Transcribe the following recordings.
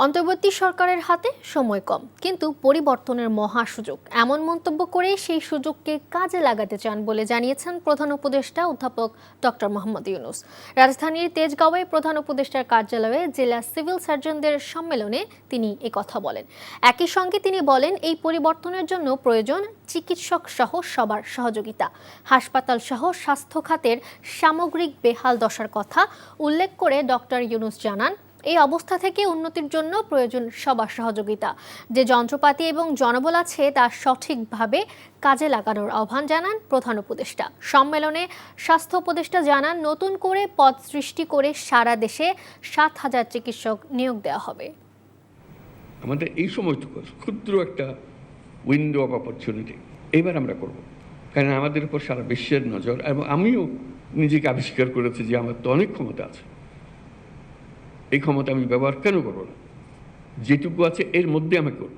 অন্তর্বর্তী সরকারের হাতে সময় কম, কিন্তু পরিবর্তনের মহা সুযোগ, এমন মন্তব্য করে সেই সুযোগকে কাজে লাগাতে চান বলে জানিয়েছেন প্রধান উপদেষ্টা অধ্যাপক ডক্টর মোহাম্মদ ইউনূস। রাজধানীর তেজগাঁওয়ে প্রধান উপদেষ্টার কার্যালয়ে জেলা সিভিল সার্জনদের সম্মেলনে তিনি একথা বলেন। একই সঙ্গে তিনি বলেন, এই পরিবর্তনের জন্য প্রয়োজন চিকিৎসক সহ সবার সহযোগিতা। হাসপাতাল সহ স্বাস্থ্য খাতের সামগ্রিক বেহাল দশার কথা উল্লেখ করে ডক্টর ইউনূস জানান, এই অবস্থা থেকে উন্নতির জন্য প্রয়োজন সবার সহযোগিতা। যে যন্ত্রপাতি এবং জনবল আছে তা সঠিকভাবে কাজে লাগানোর আহ্বান জানান প্রধান উপদেষ্টা। সম্মেলনে স্বাস্থ্য উপদেষ্টা জানান, নতুন করে পদ সৃষ্টি করে সারা দেশে 7,000 চিকিৎসক নিয়োগ দেওয়া হবে। আমাদের এই সময়টুকু ক্ষুদ্র একটা উইন্ডো অফ অপরচুনিটি এবার আমরা করব, কারণ আমাদের উপর সারা বিশ্বের নজর, এবং আমিও নিজেকে আবিষ্কার করেছি যে আমার তো অনেক ক্ষমতা আছে। এই ক্ষমতা আমি ব্যবহার কেন করবো না? যেটুকু আছে এর মধ্যে আমি করব।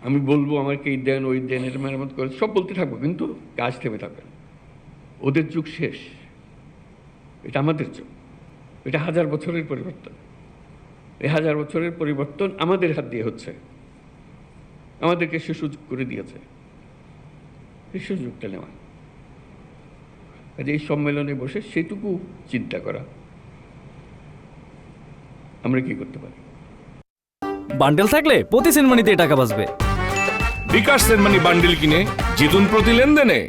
আমি বলবো আমাকে এই দেন ওই দেন, এর মেরামত করে সব বলতে থাকবো, কিন্তু কাজ থেমে থাকবে না। ওদের যুগ শেষ, এটা আমাদের যুগ। এটা 1000 বছরের পরিবর্তন। এই 1000 বছরের পরিবর্তন আমাদের হাত দিয়ে হচ্ছে। আমাদেরকে সে সুযোগ করে দিয়েছে, এই সুযোগটা নেওয়া। এই সম্মেলনে বসে সেটুকু চিন্তা করা, আমরা কি করতে পারি। বান্ডেল থাকলে প্রতি সেনমানিতে টাকা বাঁচবে। বিকাশ সেনমানি বান্ডেল কিনে জিতুন প্রতি লেনদেনে।